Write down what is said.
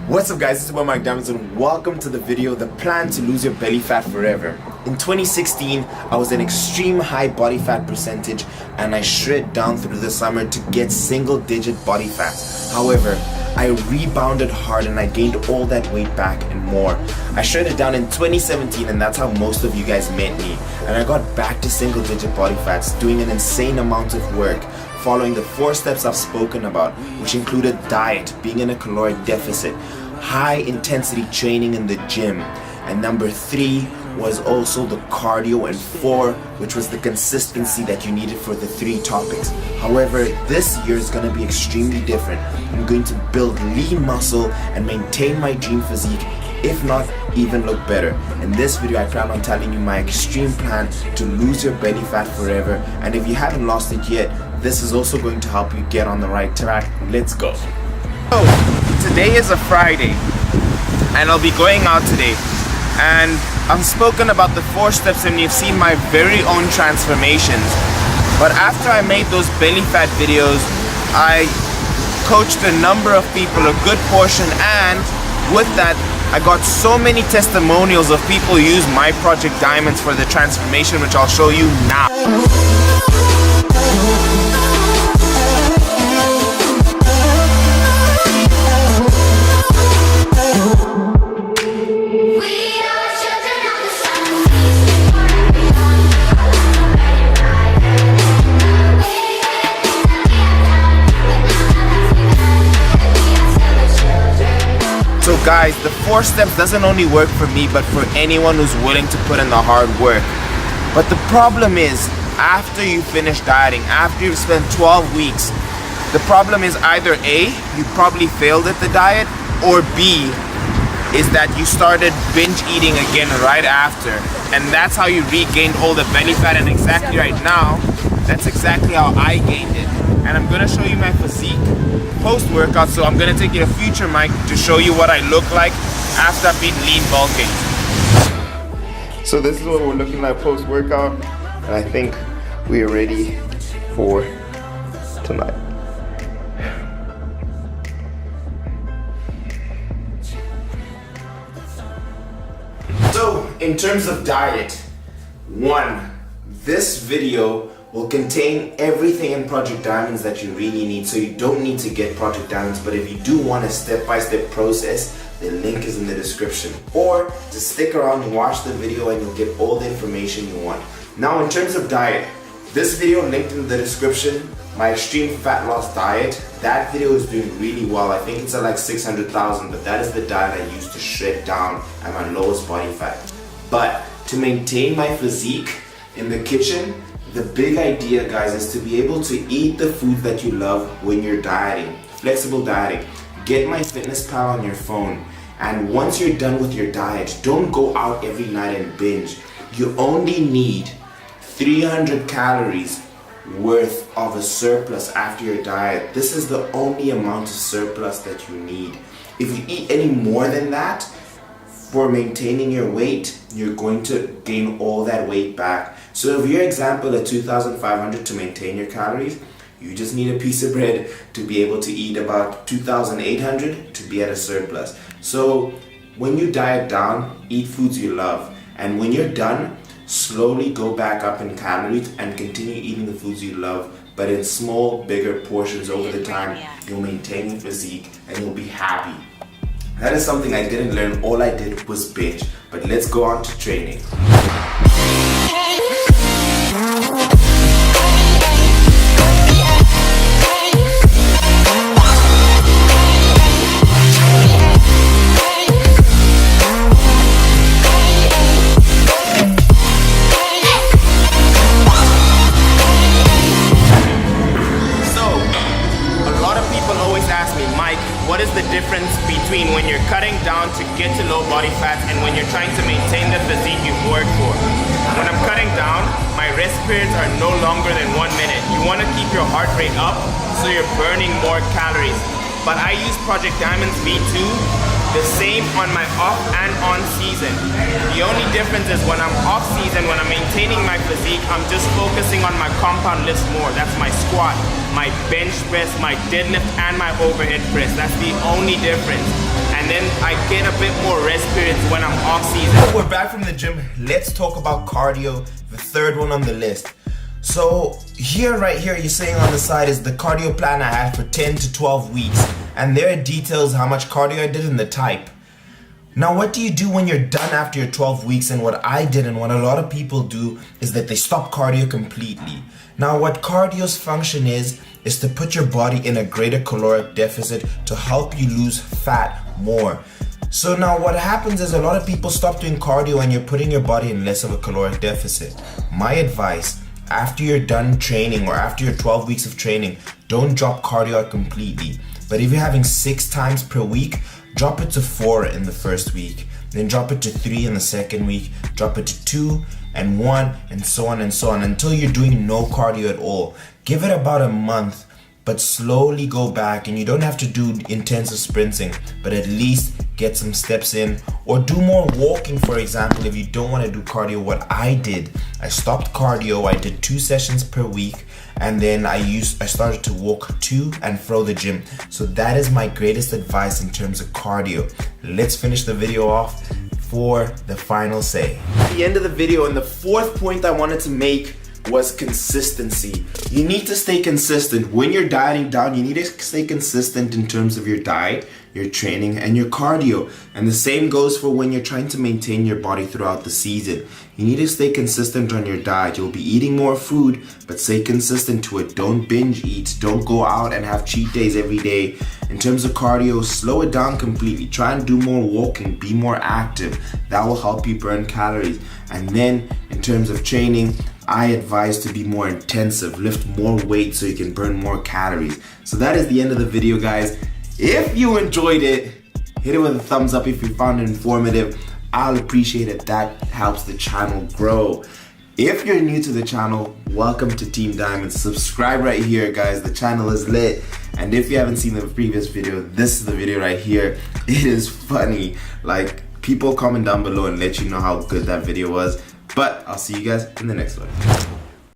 What's up guys, it's your boy Mike Diamonds and welcome to the video, The Plan to Lose Your Belly Fat Forever. In 2016, I was an extreme high body fat percentage and I shred down through the summer to get single digit body fat. However, I rebounded hard and I gained all that weight back and more. I shredded down in 2017 and that's how most of you guys met me. And I got back to single digit body fats, doing an insane amount of work, following the 4 steps I've spoken about, which included diet, being in a caloric deficit, high intensity training in the gym, and number 3 was also the cardio, and 4, which was the consistency that you needed for the 3 topics. However, this year is going to be extremely different. I'm going to build lean muscle and maintain my dream physique, if not even look better. In this video I plan on telling you my extreme plan to lose your belly fat forever, and if you haven't lost it yet, this is also going to help you get on the right track. Let's go. So today is a Friday and I'll be going out today, and I've spoken about the 4 steps and you've seen my very own transformations. But after I made those belly fat videos, I coached a number of people, a good portion, and with that I got so many testimonials of people who use my Project Diamonds for the transformation, which I'll show you now. So guys, the 4 steps doesn't only work for me, but for anyone who's willing to put in the hard work. But the problem is, after you finish dieting, after you've spent 12 weeks, the problem is either A, you probably failed at the diet, or B, is that you started binge eating again right after. And that's how you regained all the belly fat, and exactly right now, that's exactly how I gained it. And I'm gonna show you my physique post-workout, so I'm gonna take you to future Mike to show you what I look like after I've been lean bulking. So this is what we're looking like post-workout, and I think we are ready for tonight. So in terms of diet, 1, this video will contain everything in Project Diamonds that you really need, so you don't need to get Project Diamonds, but if you do want a step-by-step process, the link is in the description. Or just stick around and watch the video and you'll get all the information you want. Now in terms of diet, this video linked in the description, my extreme fat loss diet, that video is doing really well. I think it's at like 600,000, but that is the diet I used to shred down at my lowest body fat. But to maintain my physique in the kitchen, the big idea, guys, is to be able to eat the food that you love when you're dieting. Flexible dieting. Get MyFitnessPal on your phone, and once you're done with your diet, don't go out every night and binge. You only need 300 calories worth of a surplus after your diet. This is the only amount of surplus that you need. If you eat any more than that for maintaining your weight, you're going to gain all that weight back. So if your example at 2,500 to maintain your calories, you just need a piece of bread to be able to eat about 2,800 to be at a surplus. So when you diet down, eat foods you love, and when you're done, slowly go back up in calories and continue eating the foods you love, but in small, bigger portions over the time. You'll maintain your physique and you'll be happy. That is something I didn't learn. All I did was binge. But let's go on to training. What is the difference between when you're cutting down to get to low body fat and when you're trying to maintain the physique you've worked for? When I'm cutting down, my rest periods are no longer than 1 minute. You want to keep your heart rate up so you're burning more calories. But I use Project Diamonds V2 The same on my off and on season. The only difference is when I'm off season, when I'm maintaining my physique, I'm just focusing on my compound lifts more. That's my squat, my bench press, my deadlift, and my overhead press. That's the only difference. And then I get a bit more rest periods when I'm off season. We're back from the gym. Let's talk about cardio, the third one on the list. So right here, you're saying on the side is the cardio plan I had for 10 to 12 weeks. And there are details how much cardio I did and the type. Now, what do you do when you're done after your 12 weeks? And what I did and what a lot of people do is that they stop cardio completely. Now, what cardio's function is to put your body in a greater caloric deficit to help you lose fat more. So now what happens is a lot of people stop doing cardio and you're putting your body in less of a caloric deficit. My advice, after you're done training or after your 12 weeks of training, don't drop cardio out completely. But if you're having 6 times per week, drop it to 4 in the first week. Then drop it to 3 in the second week. Drop it to 2 and 1 and so on until you're doing no cardio at all. Give it about a month, but slowly go back, and you don't have to do intensive sprinting, but at least get some steps in, or do more walking, for example, if you don't want to do cardio. What I did, I stopped cardio, I did 2 sessions per week, and then I started to walk to and fro the gym. So that is my greatest advice in terms of cardio. Let's finish the video off for the final say. At the end of the video, and the fourth point I wanted to make was consistency. You need to stay consistent. When you're dieting down, you need to stay consistent in terms of your diet, your training, and your cardio. And the same goes for when you're trying to maintain your body throughout the season. You need to stay consistent on your diet. You'll be eating more food, but stay consistent to it. Don't binge eat. Don't go out and have cheat days every day. In terms of cardio, slow it down completely. Try and do more walking. Be more active. That will help you burn calories. And then in terms of training, I advise to be more intensive, lift more weight so you can burn more calories. So that is the end of the video, guys. If you enjoyed it, hit it with a thumbs up if you found it informative. I'll appreciate it. That helps the channel grow. If you're new to the channel, welcome to Team Diamond. Subscribe right here, guys. The channel is lit. And if you haven't seen the previous video, this is the video right here. It is funny. Like, people comment down below and let you know how good that video was. But I'll see you guys in the next one.